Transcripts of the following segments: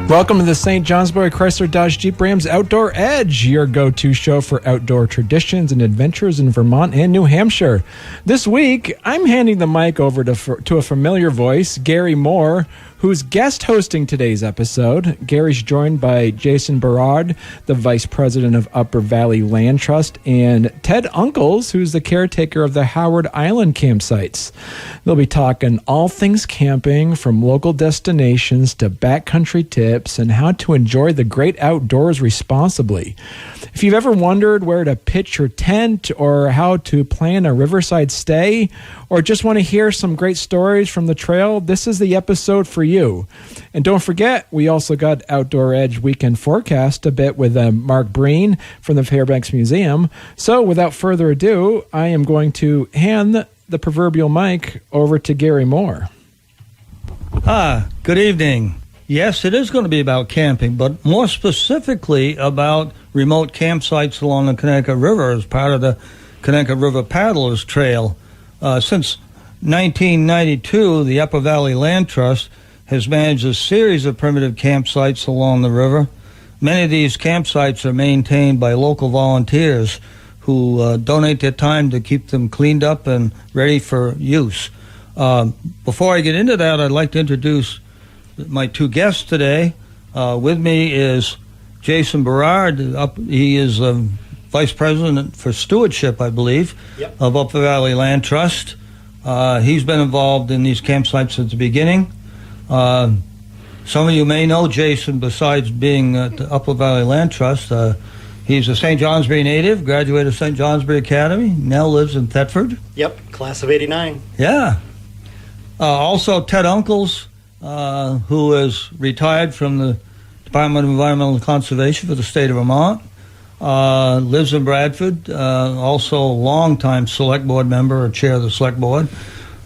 Welcome to the St. Johnsbury Chrysler Dodge Jeep Rams Outdoor Edge, your go-to show for outdoor traditions and adventures in Vermont and New Hampshire. This week, I'm handing the mic over to a familiar voice, Gary Moore, who's guest hosting today's episode. Gary's joined by Jason Berard, the Vice President of Upper Valley Land Trust, and Ted Unkles, who's the caretaker of the Howard Island campsites. They'll be talking all things camping, from local destinations to backcountry tips and how to enjoy the great outdoors responsibly. If you've ever wondered where to pitch your tent or how to plan a riverside stay, or just want to hear some great stories from the trail, this is the episode for you. And don't forget, we also got Outdoor Edge Weekend Forecast a bit with Mark Breen from the Fairbanks Museum. So without further ado, I am going to hand the proverbial mic over to Gary Moore. Good evening. Yes, it is going to be about camping, but more specifically about remote campsites along the Connecticut River as part of the Connecticut River Paddlers Trail. Since 1992, the Upper Valley Land Trust has managed a series of primitive campsites along the river. Many of these campsites are maintained by local volunteers who donate their time to keep them cleaned up and ready for use. Before I get into that, I'd like to introduce my two guests today. With me is Jason Berard. He is Vice President for Stewardship, I believe, of Upper Valley Land Trust. He's been involved in these campsites since the beginning. Some of you may know Jason besides being at the Upper Valley Land Trust. He's a St. Johnsbury native, graduated of St. Johnsbury Academy, now lives in Thetford. Yep, class of 89. Yeah. Also Ted Unkles, who is retired from the Department of Environmental Conservation for the state of Vermont. Lives in Bradford, also a longtime select board member or chair of the select board,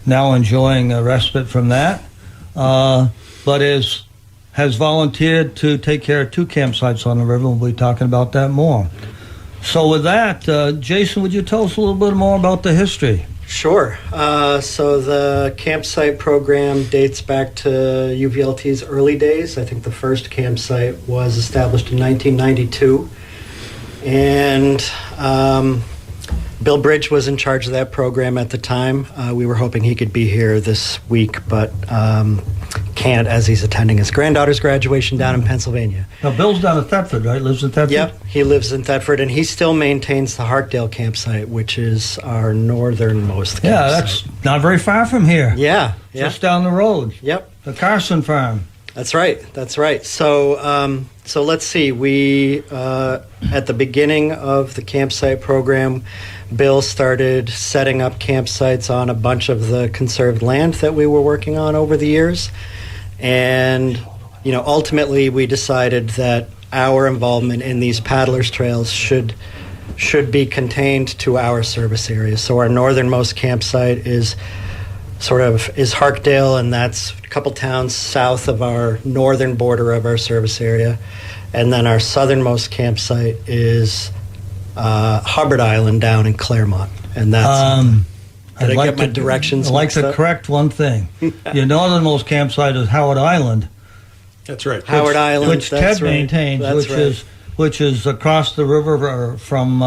now enjoying a respite from that, but has volunteered to take care of two campsites on the river. We'll be talking about that more. So with that, Jason, would you tell us a little bit more about the history? Sure. So the campsite program dates back to UVLT's early days. I think the first campsite was established in 1992. And Bill Bridge was in charge of that program at the time. We were hoping he could be here this week, but can't, as he's attending his granddaughter's graduation down in Pennsylvania. Now, Bill's down in Thetford, right? Lives in Thetford? Yep, he lives in Thetford, and he still maintains the Hartdale campsite, which is our northernmost campsite. Yeah, that's not very far from here. Yeah. Just down the road. Yep. The Carson farm. That's right. So let's see. We, at the beginning of the campsite program, Bill started setting up campsites on a bunch of the conserved land that we were working on over the years. And, ultimately we decided that our involvement in these paddlers trails should be contained to our service area. So our northernmost campsite is Harkdale, and that's a couple towns south of our northern border of our service area. And then our southernmost campsite is Hubbard Island down in Claremont. And that's... Did I get my directions I'd like to correct one thing. Your northernmost campsite is Howard Island. That's right. Howard Island, which Ted maintains, which is across the river from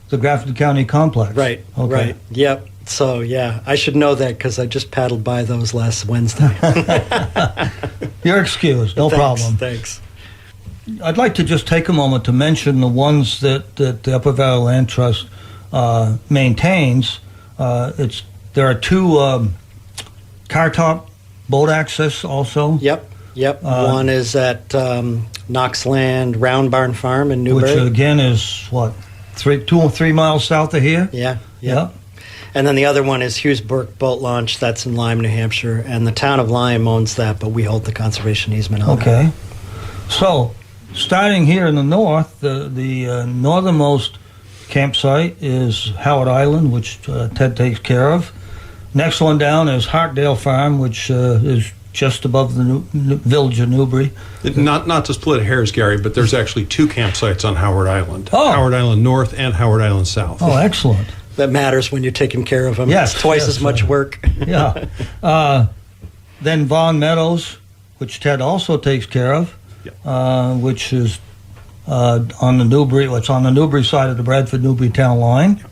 the Grafton County complex. Right, okay. Right. Yep. So, yeah, I should know that because I just paddled by those last Wednesday. You're excused. No problem. Thanks. I'd like to just take a moment to mention the ones that the Upper Valley Land Trust maintains. There are two car top boat access also. Yep. One is at Knoxland Round Barn Farm in Newbury. Which again is, what, 2 or 3 miles south of here? Yeah. And then the other one is Hughesburg Boat Launch. That's in Lyme, New Hampshire. And the town of Lyme owns that, but we hold the conservation easement on that. Okay. So, starting here in the north, the northernmost campsite is Howard Island, which Ted takes care of. Next one down is Harkdale Farm, which is just above the village of Newbury. Not to split hairs, Gary, but there's actually two campsites on Howard Island. Oh. Howard Island North and Howard Island South. Oh, excellent. That matters when you're taking care of them. Yes, it's twice as much work. Yeah. Then Vaughan Meadows, which Ted also takes care of. which is on the Newbury. It's on the Newbury side of the Bradford-Newbury town line.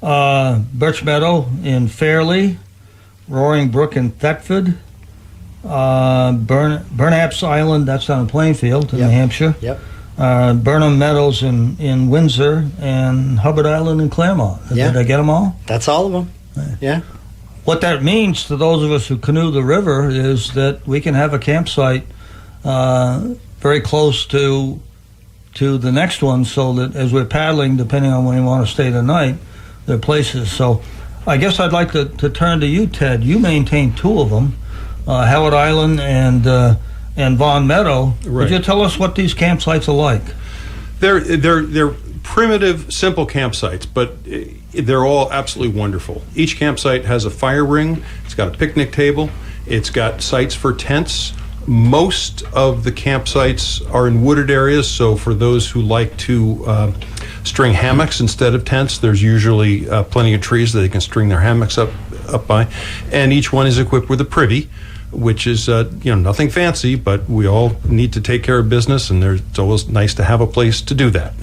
Birch Meadow in Fairleigh, Roaring Brook in Thetford, Burnap's Island, that's down in Plainfield, in New Hampshire. Yep. Burnham Meadows in Windsor, and Hubbard Island in Claremont. Did I get them all? That's all of them. Yeah. What that means to those of us who canoe the river is that we can have a campsite very close to the next one, so that as we're paddling, depending on when we want to stay the night, there are places. So I guess I'd like to turn to you, Ted. You maintain two of them, Howard Island and Vaughan Meadow. Right. Would you tell us what these campsites are like? They're primitive, simple campsites, but they're all absolutely wonderful. Each campsite has a fire ring. It's got a picnic table. It's got sites for tents. Most of the campsites are in wooded areas, so for those who like to string hammocks instead of tents, there's usually plenty of trees that they can string their hammocks up by. And each one is equipped with a privy, which is nothing fancy, but we all need to take care of business, and it's always nice to have a place to do that.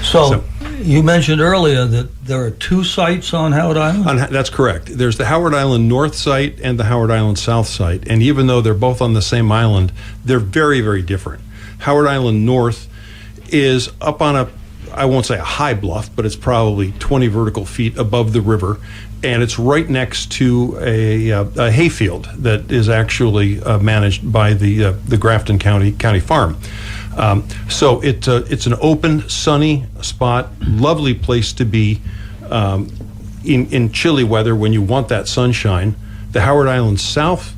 So you mentioned earlier that there are two sites on Howard Island? That's correct. There's the Howard Island North site and the Howard Island South site, and even though they're both on the same island, they're very, very different. Howard Island North is up on I won't say a high bluff, but it's probably 20 vertical feet above the river, and it's right next to a hayfield that is actually managed by the Grafton County Farm. So it's an open, sunny spot, lovely place to be in chilly weather when you want that sunshine. The Howard Island South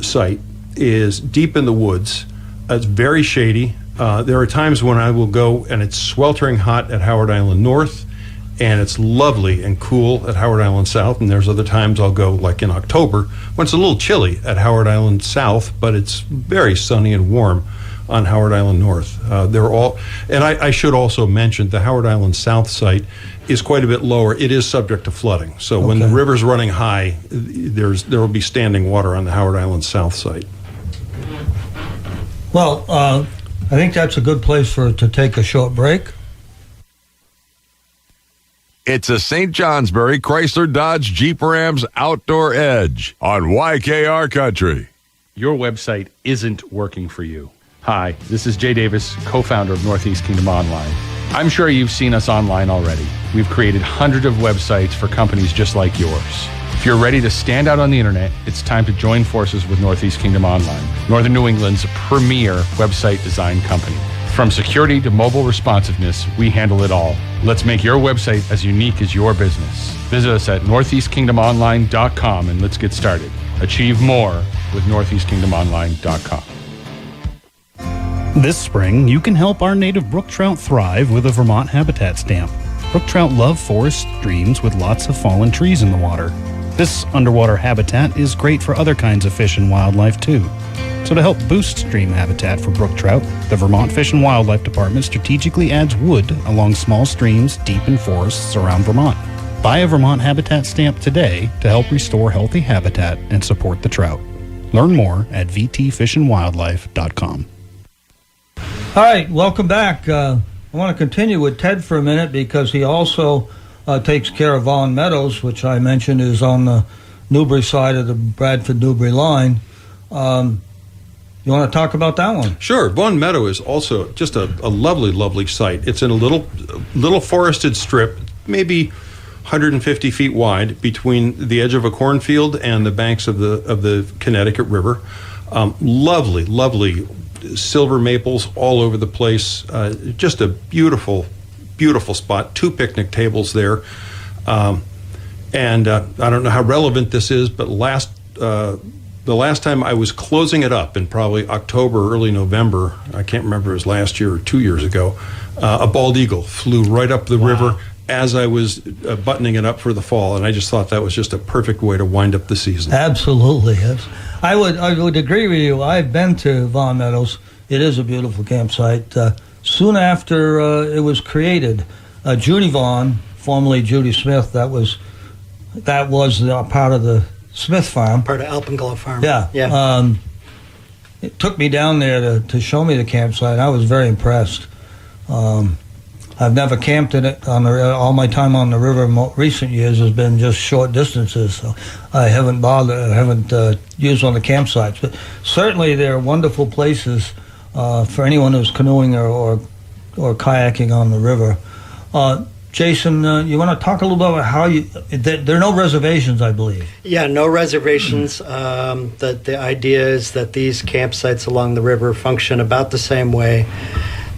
site is deep in the woods. It's very shady. There are times when I will go and it's sweltering hot at Howard Island North, and it's lovely and cool at Howard Island South, and there's other times I'll go, like in October, when it's a little chilly at Howard Island South, but it's very sunny and warm on Howard Island North. They're all, and I should also mention the Howard Island South site is quite a bit lower. It is subject to flooding, so when the river's running high, there will be standing water on the Howard Island South site. Well, I think that's a good place to take a short break. It's a St. Johnsbury Chrysler Dodge Jeep Rams Outdoor Edge on YKR Country. Your website isn't working for you. Hi, this is Jay Davis, co-founder of Northeast Kingdom Online. I'm sure you've seen us online already. We've created hundreds of websites for companies just like yours. If you're ready to stand out on the internet, it's time to join forces with Northeast Kingdom Online, Northern New England's premier website design company. From security to mobile responsiveness, we handle it all. Let's make your website as unique as your business. Visit us at northeastkingdomonline.com and let's get started. Achieve more with northeastkingdomonline.com. This spring, you can help our native brook trout thrive with a Vermont habitat stamp. Brook trout love forest streams with lots of fallen trees in the water. This underwater habitat is great for other kinds of fish and wildlife too. So to help boost stream habitat for brook trout, the Vermont Fish and Wildlife Department strategically adds wood along small streams deep in forests around Vermont. Buy a Vermont habitat stamp today to help restore healthy habitat and support the trout. Learn more at vtfishandwildlife.com. All right, welcome back. I want to continue with Ted for a minute because he also takes care of Vaughan Meadows, which I mentioned is on the Newbury side of the Bradford-Newbury line. You want to talk about that one? Sure. Vaughan Meadow is also just a lovely, lovely site. It's in a little forested strip, maybe 150 feet wide, between the edge of a cornfield and the banks of the Connecticut River. Lovely, lovely silver maples all over the place. Just a beautiful, beautiful spot. 2 picnic tables there. And I don't know how relevant this is, but the last time I was closing it up in probably October, early November, I can't remember if it was last year or 2 years ago, a bald eagle flew right up the river as I was buttoning it up for the fall, and I just thought that was just a perfect way to wind up the season. Absolutely, yes. I would agree with you. I've been to Vaughan Meadows. It is a beautiful campsite. Soon after it was created, Judy Vaughan, formerly Judy Smith, that was part of the Smith farm. Part of Alpenglow Farm. Yeah. took me down there to show me the campsite. I was very impressed. I've never camped in it. All my time on the river in recent years has been just short distances, so I haven't used one of the campsites. But certainly there are wonderful places for anyone who's canoeing or kayaking on the river. Jason, you want to talk a little bit about how there are no reservations, I believe. Yeah, no reservations. The idea is that these campsites along the river function about the same way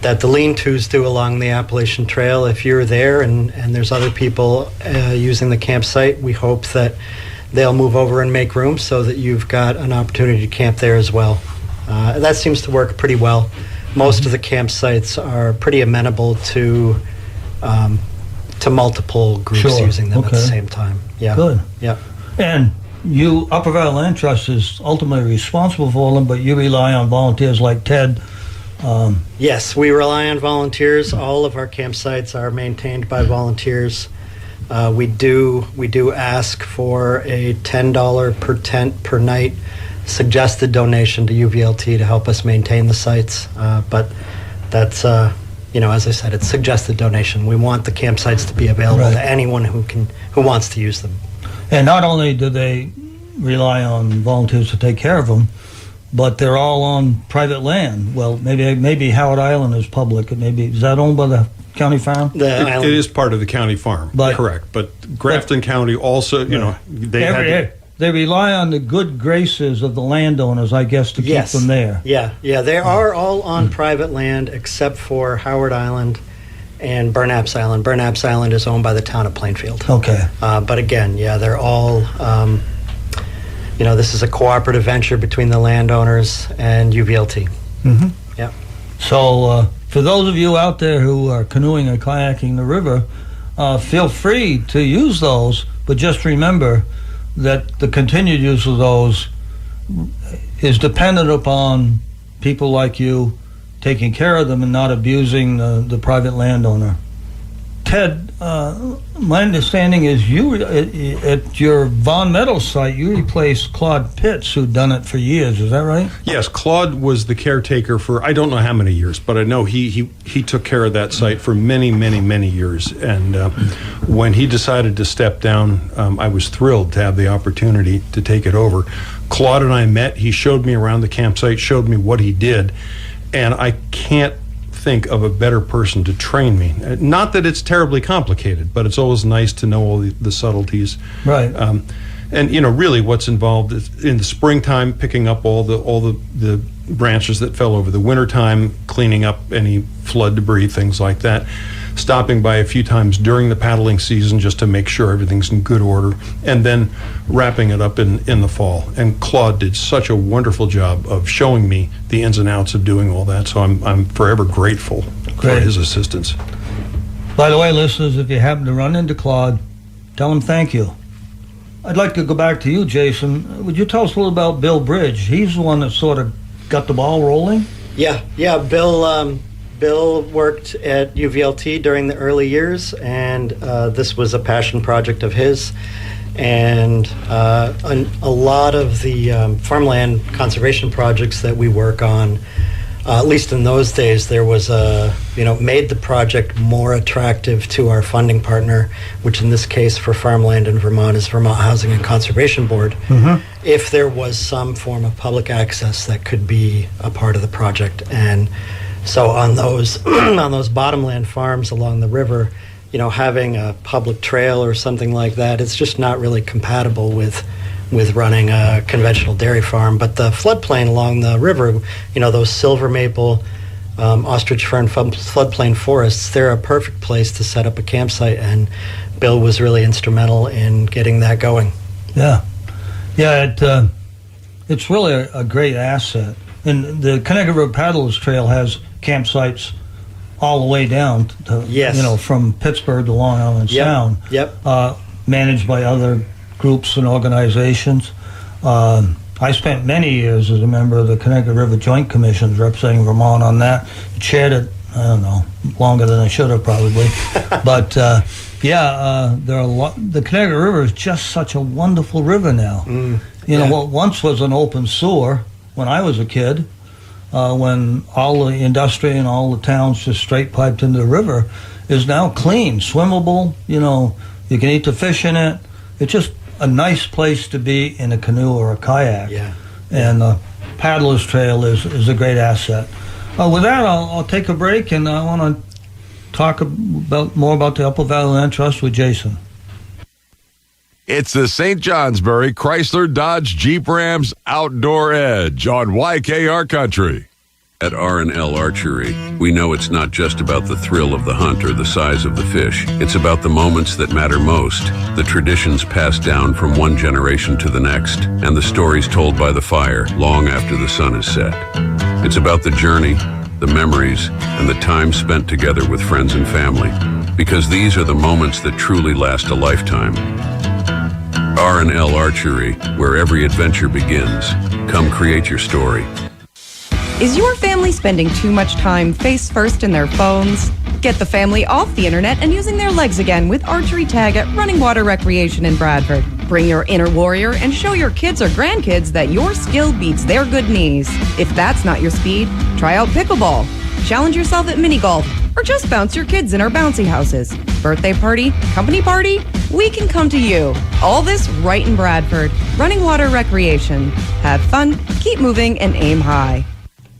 that the lean-tos do along the Appalachian Trail. If you're there and there's other people using the campsite, we hope that they'll move over and make room so that you've got an opportunity to camp there as well. That seems to work pretty well. Most of the campsites are pretty amenable to multiple groups using them at the same time. Yeah. Good. Yeah. And Upper Valley Land Trust is ultimately responsible for them, but you rely on volunteers like Ted. Yes, we rely on volunteers. All of our campsites are maintained by volunteers. We do ask for a $10 per tent per night suggested donation to UVLT to help us maintain the sites. But that's as I said, it's suggested donation. We want the campsites to be available to anyone who wants to use them. And not only do they rely on volunteers to take care of them, but they're all on private land. Well, maybe Howard Island is public. Is that owned by the county farm? It is part of the county farm, correct. But Grafton County also, they rely on the good graces of the landowners, I guess, to keep them there. Yeah. They are all on private land except for Howard Island and Burnapps Island. Burnapps Island is owned by the town of Plainfield. Okay. But again, they're all... this is a cooperative venture between the landowners and UVLT. Mm-hmm. Yeah. So for those of you out there who are canoeing or kayaking the river, feel free to use those, but just remember that the continued use of those is dependent upon people like you taking care of them and not abusing the private landowner. Ted, my understanding is you, at your Von Meadows site, you replaced Claude Pitts, who'd done it for years. Is that right? Yes, Claude was the caretaker for, I don't know how many years, but I know he took care of that site for many, many, many years. And when he decided to step down, I was thrilled to have the opportunity to take it over. Claude and I met. He showed me around the campsite, showed me what he did, and I can't think of a better person to train me. Not that it's terribly complicated, but it's always nice to know all the subtleties. Right. And really what's involved is in the springtime, picking up all the branches that fell over the wintertime, cleaning up any flood debris, things like that. Stopping by a few times during the paddling season just to make sure everything's in good order, and then wrapping it up in the fall. And Claude did such a wonderful job of showing me the ins and outs of doing all that, so I'm forever grateful for his assistance. By the way, listeners, if you happen to run into Claude, tell him thank you. I'd like to go back to you, Jason. Would you tell us a little about Bill Bridge? He's the one that sort of got the ball rolling? Yeah, Bill worked at UVLT during the early years, and this was a passion project of his. And a lot of the farmland conservation projects that we work on, at least in those days, there was made the project more attractive to our funding partner, which in this case for farmland in Vermont is Vermont Housing and Conservation Board. Mm-hmm. If there was some form of public access that could be a part of the project. And so on those bottomland farms along the river, having a public trail or something like that, it's just not really compatible with running a conventional dairy farm. But the floodplain along the river, those silver maple, ostrich fern floodplain forests, they're a perfect place to set up a campsite, and Bill was really instrumental in getting that going. Yeah, it's really a great asset. And the Connecticut River Paddlers Trail has campsites all the way down to, from Pittsburgh to Long Island Sound. Yep. Managed by other groups and organizations. I spent many years as a member of the Connecticut River Joint Commissions representing Vermont on that. Chaired it, I don't know, longer than I should have probably. But there are a lot. The Connecticut River is just such a wonderful river now. What once was an open sewer when I was a kid, when all the industry and all the towns just straight piped into the river, is now clean, swimmable. You know, you can eat the fish in it. It's just a nice place to be in a canoe or a kayak. Yeah. And the Paddler's Trail is a great asset. With that, I'll take a break, and I want to talk more about the Upper Valley Land Trust with Jason. It's the St. Johnsbury Chrysler Dodge Jeep Rams Outdoor Edge on YKR Country. At R&L Archery, we know it's not just about the thrill of the hunt or the size of the fish. It's about the moments that matter most, the traditions passed down from one generation to the next, and the stories told by the fire long after the sun is set. It's about the journey, the memories, and the time spent together with friends and family, because these are the moments that truly last a lifetime. R&L Archery, where every adventure begins. Come create your story. Is your family spending too much time face first in their phones? Get the family off the internet and using their legs again with Archery Tag at Running Water Recreation in Bradford. Bring your inner warrior and show your kids or grandkids that your skill beats their good knees. If that's not your speed, try out pickleball. Challenge yourself at mini golf, or just bounce your kids in our bouncy houses. Birthday party, company party, we can come to you. All this right in Bradford. Running Water Recreation. Have fun, keep moving, and aim high.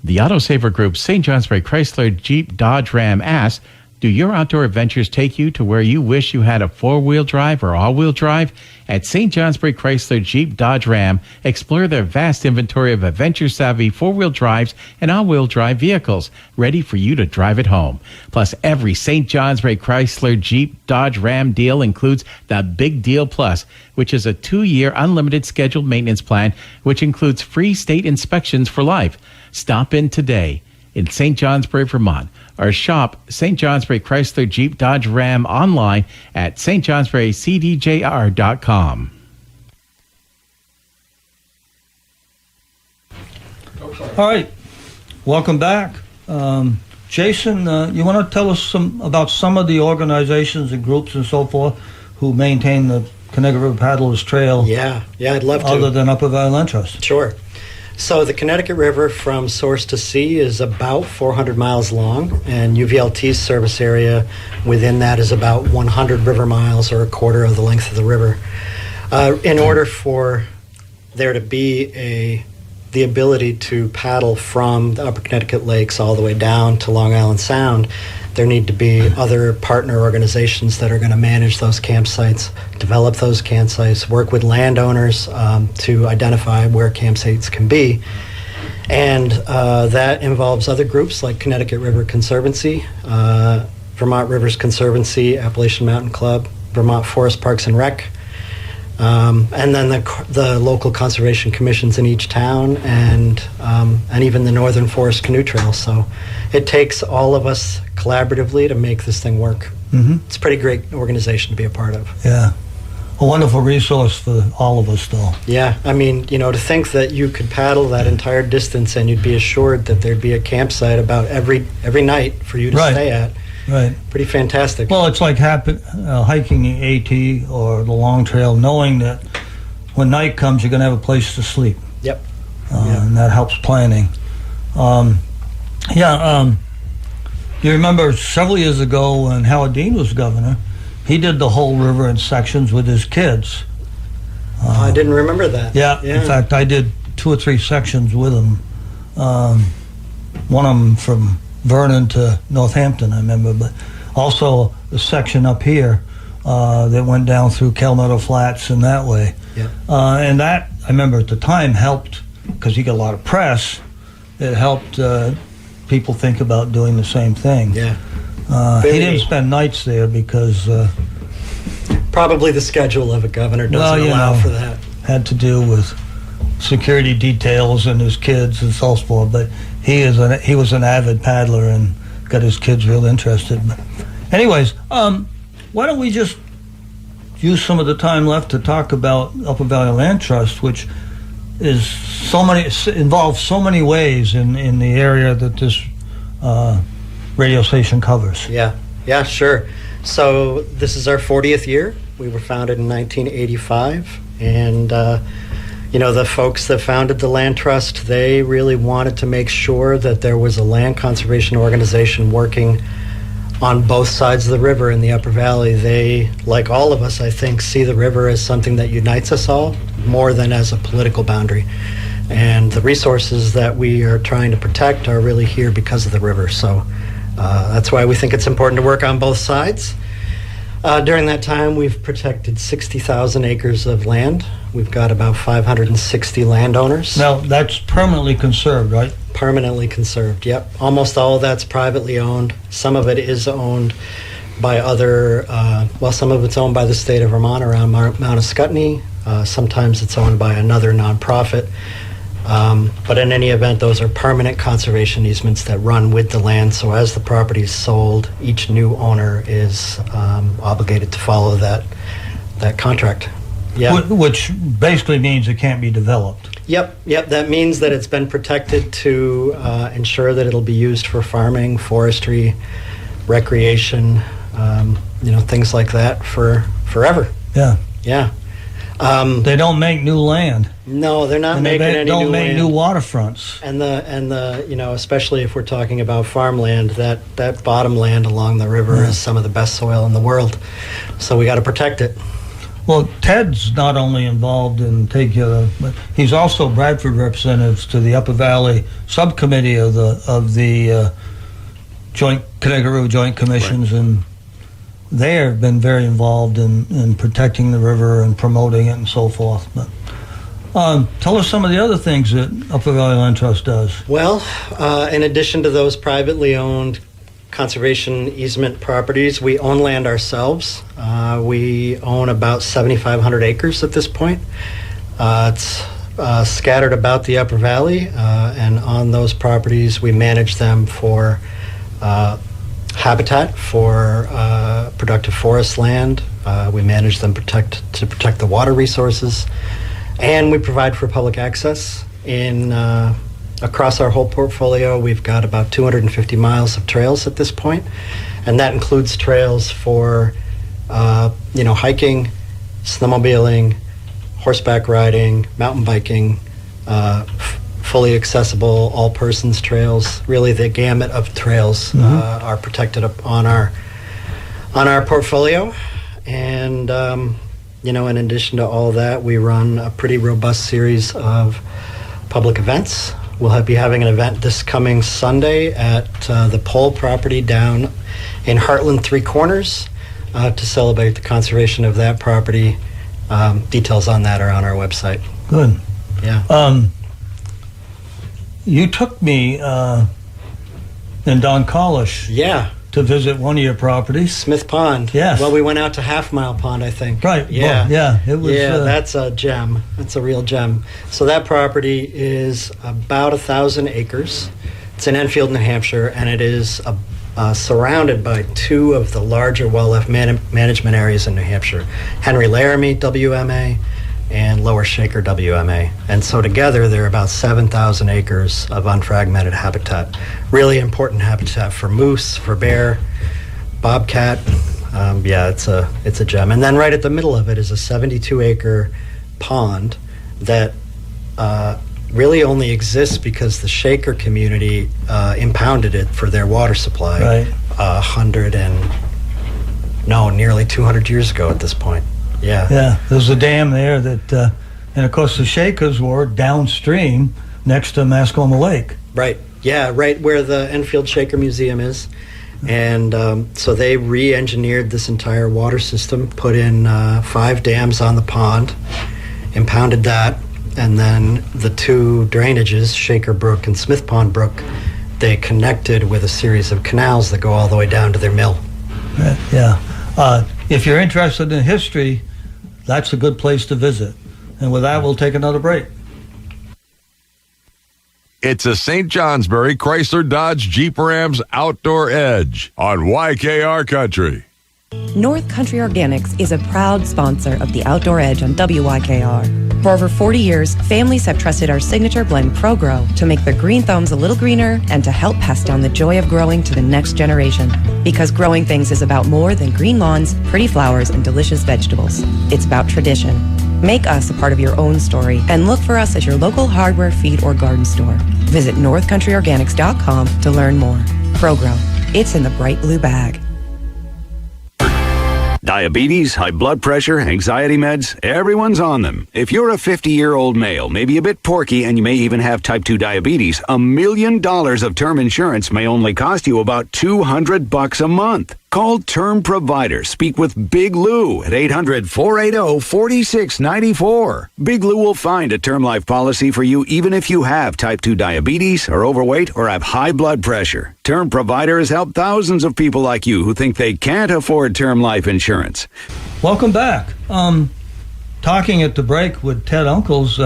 The Autosaver Group St. Johnsbury Chrysler Jeep Dodge Ram asks, do your outdoor adventures take you to where you wish you had a four-wheel drive or all-wheel drive? At St. Johnsbury Chrysler Jeep Dodge Ram, explore their vast inventory of adventure-savvy four-wheel drives and all-wheel drive vehicles, ready for you to drive at home. Plus, every St. Johnsbury Chrysler Jeep Dodge Ram deal includes the Big Deal Plus, which is a 2-year unlimited scheduled maintenance plan, which includes free state inspections for life. Stop in today in St. Johnsbury, Vermont, or shop St. Johnsbury Chrysler Jeep Dodge Ram online at stjohnsburycdjr.com. All right, welcome back. Jason, you want to tell us about some of the organizations and groups and so forth who maintain the Connecticut River Paddlers Trail? Yeah, I'd love to. Other than Upper Valley Land Trust. Sure. So the Connecticut River from source to sea is about 400 miles long, and UVLT's service area within that is about 100 river miles, or a quarter of the length of the river. In order for there to be the ability to paddle from the Upper Connecticut Lakes all the way down to Long Island Sound, there need to be other partner organizations that are going to manage those campsites, develop those campsites, work with landowners to identify where campsites can be. And that involves other groups like Connecticut River Conservancy, Vermont Rivers Conservancy, Appalachian Mountain Club, Vermont Forest Parks and Rec, and then the local conservation commissions in each town, and even the Northern Forest Canoe Trail. So it takes all of us collaboratively to make this thing work. Mm-hmm. It's a pretty great organization to be a part of. Yeah. A wonderful resource for all of us, though. Yeah. I mean, to think that you could paddle that entire distance and you'd be assured that there'd be a campsite about every night for you to stay at. Right. Pretty fantastic. Well, it's like hiking the AT or the Long Trail, knowing that when night comes, you're going to have a place to sleep. Yep. And that helps planning. You remember several years ago when Howard Dean was governor, he did the whole river in sections with his kids. I didn't remember that. Yeah. In fact, I did 2 or 3 sections with him. One of them from Vernon to Northampton, I remember, but also a section up here that went down through Calmetto Flats and that way. Yeah. And that, I remember at the time, helped, because he got a lot of press, it helped people think about doing the same thing. Yeah. He didn't spend nights there because... probably the schedule of a governor doesn't allow for that. Had to do with security details and his kids and so forth, but he was an avid paddler and got his kids real interested. But anyways, why don't we just use some of the time left to talk about Upper Valley Land Trust, which is involves so many ways in the area that this radio station covers. Yeah, sure. So this is our 40th year. We were founded in 1985, and the folks that founded the land trust, they really wanted to make sure that there was a land conservation organization working on both sides of the river in the Upper Valley. They, like all of us, I think, see the river as something that unites us all more than as a political boundary. And the resources that we are trying to protect are really here because of the river. So that's why we think it's important to work on both sides. During that time, we've protected 60,000 acres of land. We've got about 560 landowners. Now, that's permanently conserved, right? Permanently conserved, yep. Almost all of that's privately owned. Some of it is owned by other, some of it's owned by the state of Vermont around Mount Escutney. Sometimes it's owned by another nonprofit. But in any event, those are permanent conservation easements that run with the land. So as the property is sold, each new owner is obligated to follow that contract. Yeah. Which basically means it can't be developed. Yep. That means that it's been protected to ensure that it'll be used for farming, forestry, recreation, things like that for forever. Yeah. Yeah. They don't make new land. No, they're not making any new land. They don't make new waterfronts. And the especially if we're talking about farmland, that bottom land along the river is some of the best soil in the world. So we got to protect it. Well, Ted's not only involved in but he's also Bradford representatives to the Upper Valley subcommittee of the Joint Connecticut River Joint Commissions, and they have been very involved in protecting the river and promoting it and so forth. But tell us some of the other things that Upper Valley Land Trust does. Well, in addition to those privately owned conservation easement properties, we own land ourselves. We own about 7,500 acres at this point. It's scattered about the Upper Valley, and on those properties we manage them for habitat, for productive forest land. We manage them to protect the water resources, and we provide for public access. Across our whole portfolio, we've got about 250 miles of trails at this point, and that includes trails for hiking, snowmobiling, horseback riding, mountain biking, fully accessible all-persons trails. Really, the gamut of trails are protected on our portfolio. And in addition to all that, we run a pretty robust series of public events. We'll be having an event this coming Sunday at the Pole property down in Heartland Three Corners to celebrate the conservation of that property. Details on that are on our website. Good. Yeah. You took me and Don Collish to visit one of your properties. Smith Pond. Yes. Well, we went out to Half Mile Pond, I think. Right. Yeah. Well, it was. That's a gem. That's a real gem. So that property is about 1,000 acres. It's in Enfield, New Hampshire, and it is surrounded by two of the larger wildlife management areas in New Hampshire: Henry Laramie, WMA, and Lower Shaker, WMA. And so together they're about 7,000 acres of unfragmented habitat. Really important habitat for moose, for bear, bobcat. It's a gem. And then right at the middle of it is a 72-acre pond that really only exists because the Shaker community impounded it for their water supply. Right. Nearly 200 years ago at this point. Yeah. There's a dam there that, and of course the Shakers were downstream next to Mascoma Lake. Right. Yeah, right where the Enfield Shaker Museum is. And so they re-engineered this entire water system, put in 5 dams on the pond, impounded that, and then the two drainages, Shaker Brook and Smith Pond Brook, they connected with a series of canals that go all the way down to their mill. Yeah. If you're interested in history, that's a good place to visit. And with that, we'll take another break. It's a St. Johnsbury Chrysler Dodge Jeep Rams Outdoor Edge on YKR Country. North Country Organics is a proud sponsor of the Outdoor Edge on WYKR. For over 40 years, families have trusted our signature blend ProGrow to make their green thumbs a little greener and to help pass down the joy of growing to the next generation. Because growing things is about more than green lawns, pretty flowers, and delicious vegetables. It's about tradition. Make us a part of your own story and look for us at your local hardware, feed, or garden store. Visit northcountryorganics.com to learn more. ProGrow. It's in the bright blue bag. Diabetes, high blood pressure, anxiety meds, everyone's on them. If you're a 50-year-old male, maybe a bit porky, and you may even have type 2 diabetes, $1 million of term insurance may only cost you about $200 a month. Call Term Provider. Speak with Big Lou at 800-480-4694. Big Lou will find a term life policy for you even if you have type 2 diabetes, are overweight, or have high blood pressure. Term Provider has helped thousands of people like you who think they can't afford term life insurance. Welcome back. Talking at the break with Ted Unkles,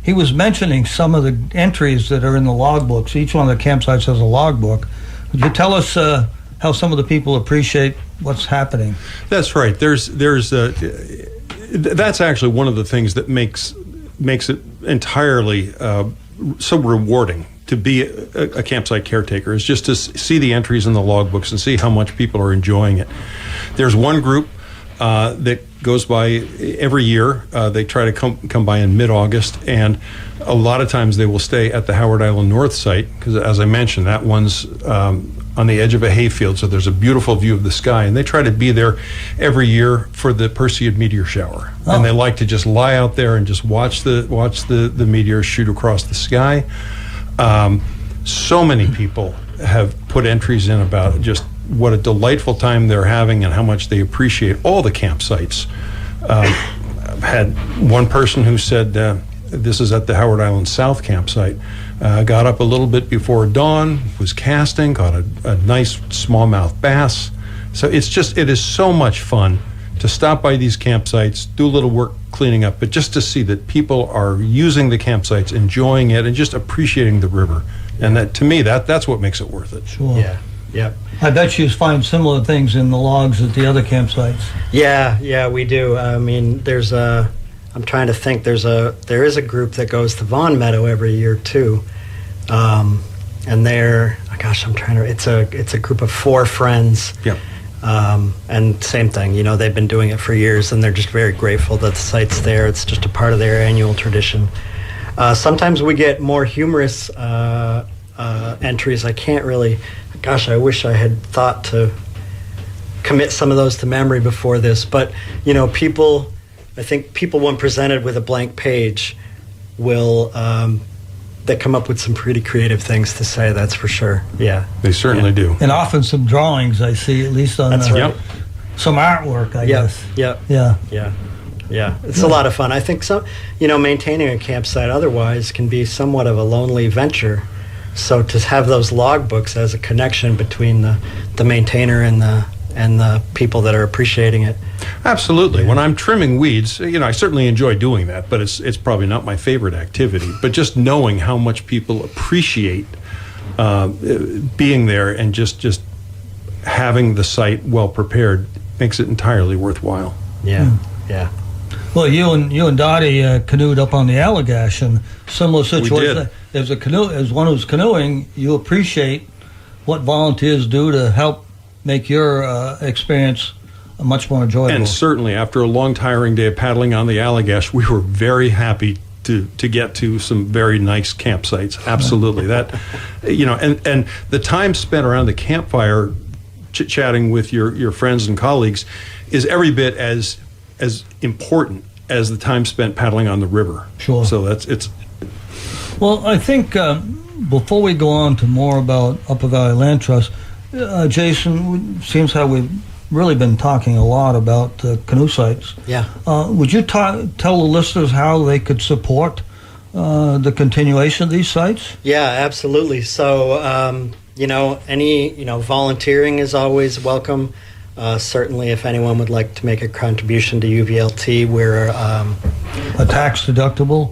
he was mentioning some of the entries that are in the logbooks. Each one of the campsites has a logbook. Would you tell us how some of the people appreciate what's happening? That's right. That's actually one of the things that makes it entirely so rewarding to be a campsite caretaker, is just to see the entries in the logbooks and see how much people are enjoying it. There's one group that goes by every year. They try to come by in mid-August, and a lot of times they will stay at the Howard Island North site, because as I mentioned, that one's on the edge of a hayfield, so there's a beautiful view of the sky, and they try to be there every year for the Perseid meteor shower. Oh. And they like to just lie out there and just watch the meteors shoot across the sky. So many people have put entries in about just what a delightful time they're having and how much they appreciate all the campsites. I've had one person who said, this is at the Howard Island South campsite, got up a little bit before dawn, was casting, caught a nice smallmouth bass. So it is so much fun to stop by these campsites, do a little work cleaning up, but just to see that people are using the campsites, enjoying it, and just appreciating the river. And that, to me, that's what makes it worth it. Sure. Yeah. Yep. I bet you find similar things in the logs at the other campsites. Yeah, we do. I mean, I'm trying to think. There is a group that goes to Vaughan Meadow every year too, and it's a group of 4 friends. Yep. And same thing. They've been doing it for years, and they're just very grateful that the site's there. It's just a part of their annual tradition. Sometimes we get more humorous entries. I can't really. Gosh, I wish I had thought to commit some of those to memory before this. But people. I think people, when presented with a blank page, will they come up with some pretty creative things to say. That's for sure. Yeah, they certainly do. And often some drawings I see, at least on that's right. Some artwork. I guess. Yeah. It's a lot of fun. I think so. Maintaining a campsite otherwise can be somewhat of a lonely venture. So to have those logbooks as a connection between the maintainer and the people that are appreciating it. Absolutely. When I'm trimming weeds, I certainly enjoy doing that, but it's probably not my favorite activity. But just knowing how much people appreciate being there and just having the site well prepared makes it entirely worthwhile. Yeah. Well, you and Dottie canoed up on the Allagash, and similar situation. We did. As one who's canoeing, you appreciate what volunteers do to help make your experience much more enjoyable. And certainly, after a long, tiring day of paddling on the Allagash, we were very happy to get to some very nice campsites. Absolutely, that and the time spent around the campfire, chit-chatting with your friends and colleagues, is every bit as important as the time spent paddling on the river. Sure. So it's. Well, I think before we go on to more about Upper Valley Land Trust, Jason, seems how we've really been talking a lot about canoe sites. Yeah. Would you tell the listeners how they could support the continuation of these sites? Yeah, absolutely. So, any volunteering is always welcome. Certainly, if anyone would like to make a contribution to UVLT, we're a tax-deductible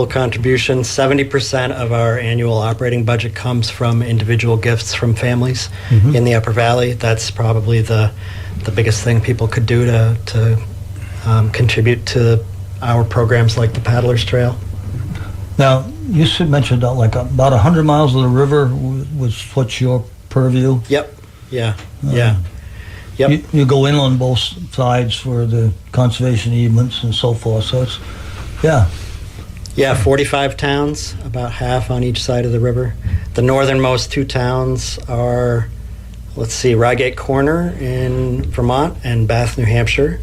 contribution. 70% of our annual operating budget comes from individual gifts from families in the Upper Valley. That's probably the biggest thing people could do to contribute to our programs like the Paddler's Trail. Now, you mentioned about 100 miles of the river was what's your purview? Yep. Yeah. Yep. You go in on both sides for the conservation easements and so forth. So it's, yeah. Yeah, 45 towns, about half on each side of the river. The northernmost two towns are, let's see, Reigate Corner in Vermont and Bath, New Hampshire.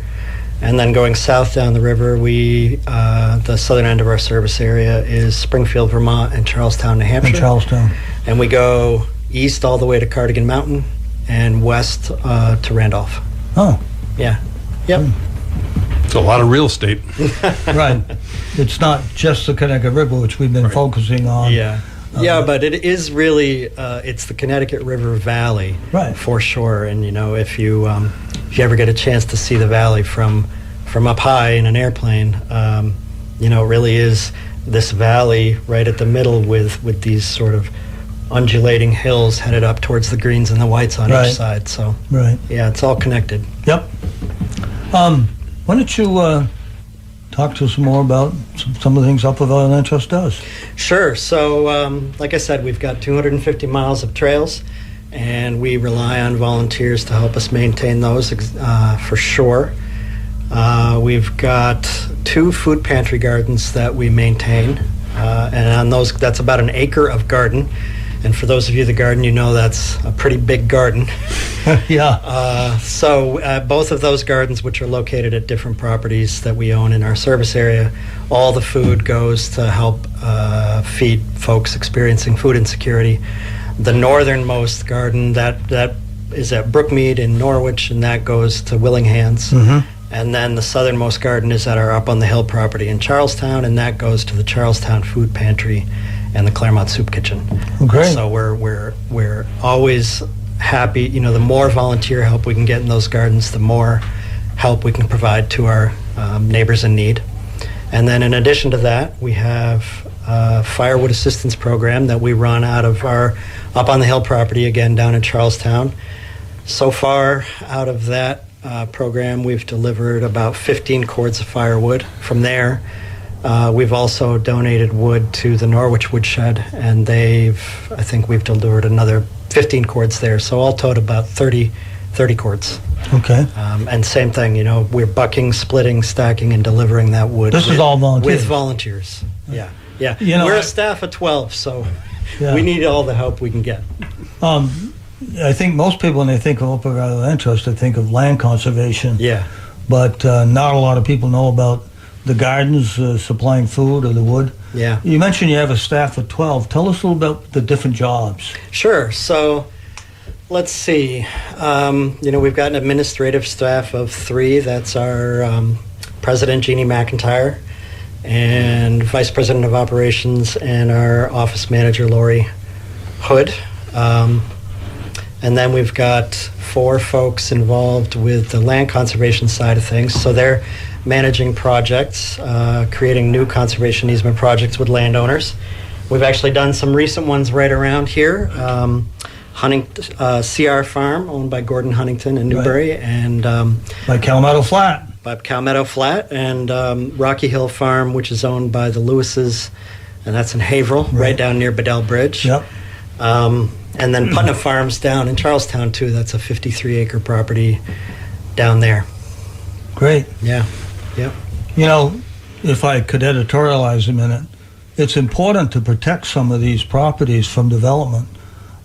And then going south down the river, the southern end of our service area is Springfield, Vermont, and Charlestown, New Hampshire. In Charlestown. And we go east all the way to Cardigan Mountain and west to Randolph. Oh. Yeah. Yep. It's a lot of real estate. Right. It's not just the Connecticut River, which we've been focusing on. Yeah. Yeah, but it is really, it's the Connecticut River Valley, right, for sure. And, you know, if you ever get a chance to see the valley from up high in an airplane, you know, it really is this valley right at the middle with these sort of undulating hills headed up towards the greens and the whites on each side. So, yeah, it's all connected. Yep. Why don't you talk to us more about some of the things Upper Valley Land Trust does? Sure. So, like I said, we've got 250 miles of trails, and we rely on volunteers to help us maintain those for sure. We've got 2 food pantry gardens that we maintain, and on those, that's about an acre of garden. And for those of you that garden, you know that's a pretty big garden. Yeah. So both of those gardens, which are located at different properties that we own in our service area, all the food goes to help feed folks experiencing food insecurity. The northernmost garden, that is at Brookmead in Norwich, and that goes to Willing Hands. Mm-hmm. And then the southernmost garden is at our Up on the Hill property in Charlestown, and that goes to the Charlestown Food Pantry and the Claremont Soup Kitchen. Great. So we're always happy. You know, the more volunteer help we can get in those gardens, the more help we can provide to our neighbors in need. And then in addition to that, we have a firewood assistance program that we run out of our Up on the Hill property, again down in Charlestown. So far, out of that program, we've delivered about 15 cords of firewood. From there, we've also donated wood to the Norwich Woodshed, and I think we've delivered another 15 cords there. So all total about 30 cords. Okay. And same thing, you know, we're bucking, splitting, stacking, and delivering that wood. This is all volunteers. With volunteers. Yeah. Yeah. You know, we're a staff of 12, so yeah, we need all the help we can get. I think most people, when they think of Upper Valley Land Trust, they think of land conservation. Yeah. But not a lot of people know about the gardens supplying food or the wood. Yeah. You mentioned you have a staff of 12. Tell us a little about the different jobs. Sure. So let's see. You know, we've got an administrative staff of 3. That's our president, Jeannie McIntyre, and vice president of operations, and our office manager, Lori Hood. And then we've got 4 folks involved with the land conservation side of things. So they're managing projects, creating new conservation easement projects with landowners. We've actually done some recent ones right around here. CR Farm, owned by Gordon Huntington in Newbury, and by Calmetto Flat. By Calmetto Flat, and Rocky Hill Farm, which is owned by the Lewises, and that's in Haverhill, right down near Bedell Bridge. Yep. And then Putnam Farms down in Charlestown, too. That's a 53-acre property down there. Great. Yeah. Yep. You know, if I could editorialize a minute, it's important to protect some of these properties from development.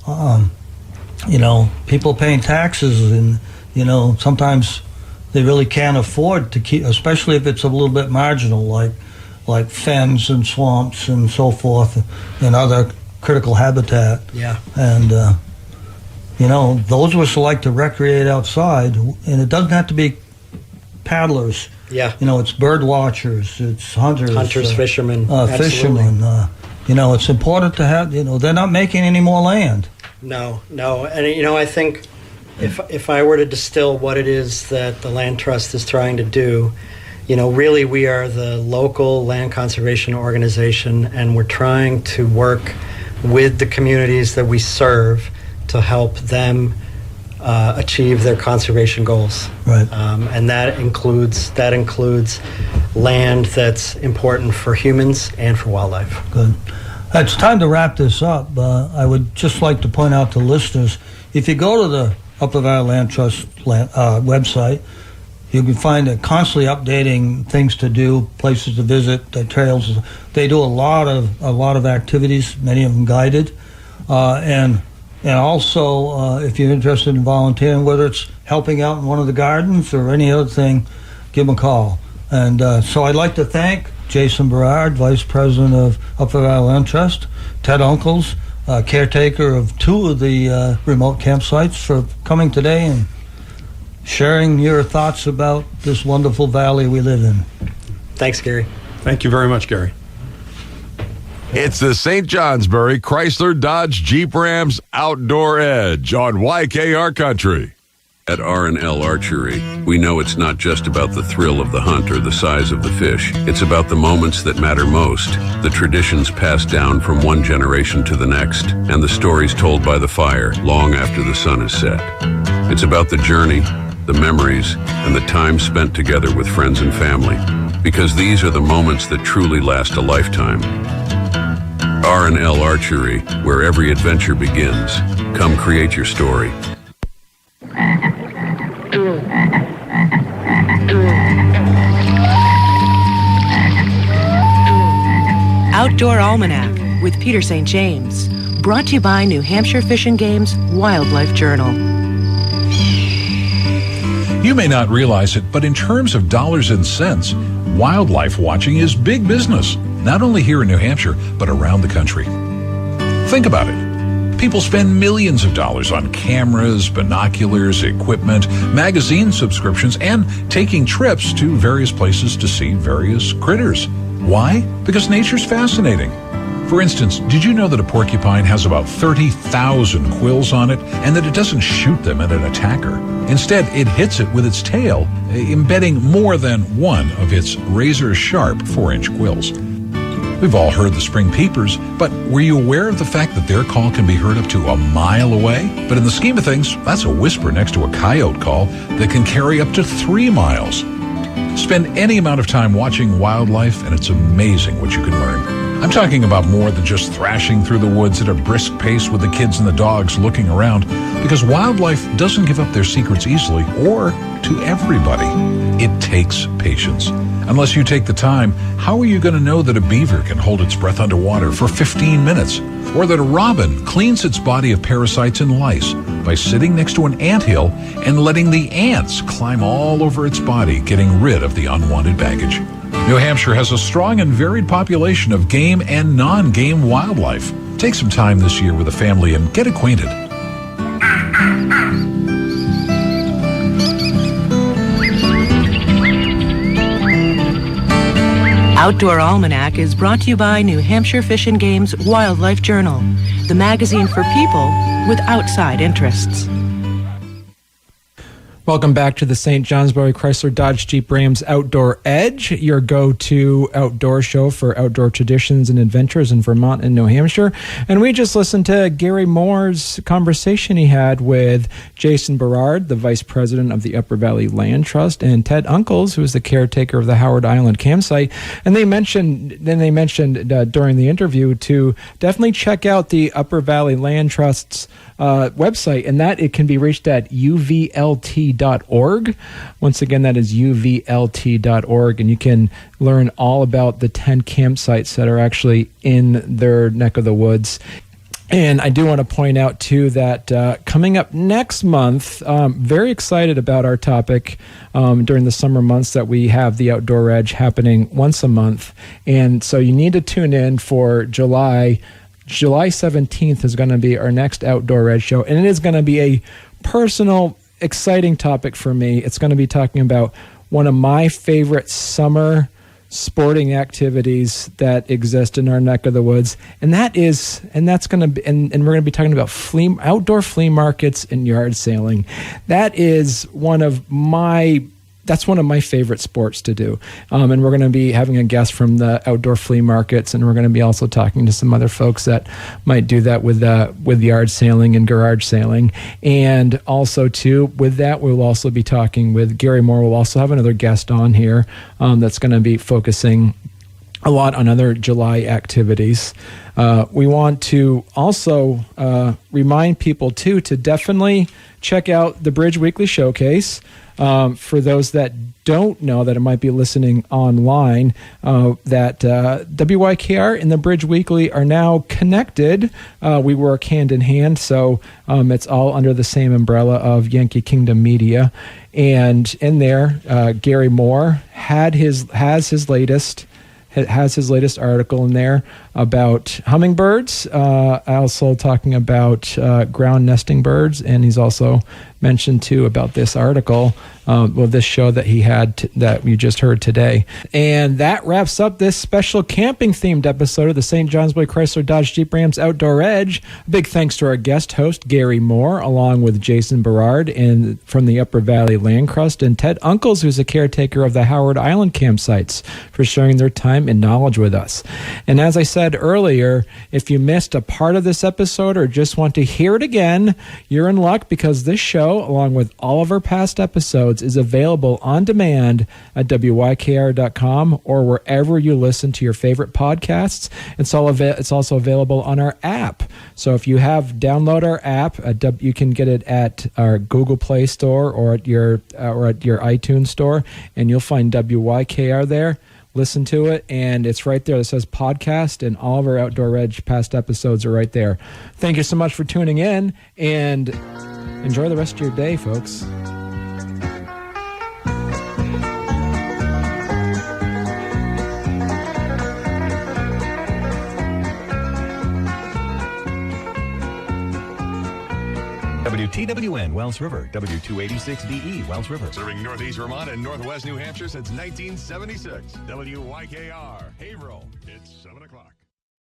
You know, people paying taxes, and, you know, sometimes they really can't afford to keep, especially if it's a little bit marginal, like fens and swamps and so forth, and other critical habitat. Yeah. And, you know, those of us who like to recreate outside, and it doesn't have to be paddlers. Yeah. You know, it's bird watchers, it's hunters. Fishermen. Fishermen. You know, it's important to have, you know, they're not making any more land. No. And, you know, I think if I were to distill what it is that the Land Trust is trying to do, you know, really we are the local land conservation organization, and we're trying to work with the communities that we serve to help them achieve their conservation goals. Right. And that includes land that's important for humans and for wildlife. Good. It's time to wrap this up. I would just like to point out to listeners, if you go to the Upper Valley Land Trust website. You can find it constantly updating things to do, places to visit, the trails. They do a lot of activities, many of them guided, and also if you're interested in volunteering, whether it's helping out in one of the gardens or any other thing, give them a call. And so I'd like to thank Jason Berard, Vice President of Upper Valley Land Trust, Ted Unkles, caretaker of 2 of the remote campsites, for coming today and sharing your thoughts about this wonderful valley we live in. Thanks, Gary. Thank you very much, Gary. It's the St. Johnsbury Chrysler Dodge Jeep Rams Outdoor Edge on YKR Country. At R&L Archery, we know it's not just about the thrill of the hunt or the size of the fish. It's about the moments that matter most, the traditions passed down from one generation to the next, and the stories told by the fire long after the sun is set. It's about the journey, the memories, and the time spent together with friends and family, because these are the moments that truly last a lifetime. R&L Archery, where every adventure begins. Come create your story. Outdoor Almanac with Peter St. James. Brought to you by New Hampshire Fish and Game's Wildlife Journal. You may not realize it, but in terms of dollars and cents, wildlife watching is big business, not only here in New Hampshire, but around the country. Think about it. People spend millions of dollars on cameras, binoculars, equipment, magazine subscriptions, and taking trips to various places to see various critters. Why? Because nature's fascinating. For instance, did you know that a porcupine has about 30,000 quills on it, and that it doesn't shoot them at an attacker? Instead, it hits it with its tail, embedding more than one of its razor-sharp 4-inch quills. We've all heard the spring peepers, but were you aware of the fact that their call can be heard up to a mile away? But in the scheme of things, that's a whisper next to a coyote call that can carry up to 3 miles. Spend any amount of time watching wildlife, and it's amazing what you can learn. I'm talking about more than just thrashing through the woods at a brisk pace with the kids and the dogs looking around, because wildlife doesn't give up their secrets easily or to everybody. It takes patience. Unless you take the time, how are you going to know that a beaver can hold its breath underwater for 15 minutes? Or that a robin cleans its body of parasites and lice by sitting next to an anthill and letting the ants climb all over its body, getting rid of the unwanted baggage? New Hampshire has a strong and varied population of game and non-game wildlife. Take some time this year with a family and get acquainted. Outdoor Almanac is brought to you by New Hampshire Fish and Game's Wildlife Journal, the magazine for people with outside interests. Welcome back to the St. Johnsbury Chrysler Dodge Jeep Rams Outdoor Edge, your go-to outdoor show for outdoor traditions and adventures in Vermont and New Hampshire. And we just listened to Gary Moore's conversation he had with Jason Berard, the Vice President of the Upper Valley Land Trust, and Ted Unkles, who is the caretaker of the Howard Island campsite. And they mentioned during the interview to definitely check out the Upper Valley Land Trust's website, and that it can be reached at uvlt.org. Once again, that is uvlt.org, and you can learn all about the 10 campsites that are actually in their neck of the woods. And I do want to point out, too, that coming up next month, very excited about our topic during the summer months that we have the Outdoor Edge happening once a month. And so you need to tune in for July 17th is going to be our next Outdoor Edge show, and it is going to be a personal, exciting topic for me. It's going to be talking about one of my favorite summer sporting activities that exist in our neck of the woods, and we're going to be talking about outdoor flea markets and yard sailing. That's one of my favorite sports to do. And we're going to be having a guest from the outdoor flea markets, and we're going to be also talking to some other folks that might do that with yard sailing and garage sailing. And also, too, with that, we'll also be talking with Gary Moore. We'll also have another guest on here that's going to be focusing a lot on other July activities. We want to also remind people, too, to definitely check out the Bridge Weekly Showcase. For those that don't know, that it might be listening online, that WYKR and the Bridge Weekly are now connected. We work hand in hand, so it's all under the same umbrella of Yankee Kingdom Media. And in there, Gary Moore has his latest article in there about hummingbirds, also talking about ground nesting birds, and he's also mentioned too about this article, this show that he had that you just heard today. And that wraps up this special camping themed episode of the St. Johnsbury Chrysler Dodge Jeep Rams Outdoor Edge. Big thanks to our guest host Gary Moore, along with Jason Berard from the Upper Valley Land Crust, and Ted Unkles, who's a caretaker of the Howard Island campsites, for sharing their time and knowledge with us. And as I said earlier, if you missed a part of this episode or just want to hear it again, you're in luck, because this show, along with all of our past episodes, is available on demand at WYKR.com or wherever you listen to your favorite podcasts. It's also available on our app. So if you have download our app, you can get it at our Google Play Store or at your iTunes Store, and you'll find WYKR there. Listen to it, and it's right there. It says podcast, and all of our Outdoor Edge past episodes are right there. Thank you so much for tuning in, and enjoy the rest of your day, folks. WTWN Wells River, W286DE Wells River. Serving Northeast Vermont and Northwest New Hampshire since 1976. WYKR, Haverhill. It's 7 o'clock.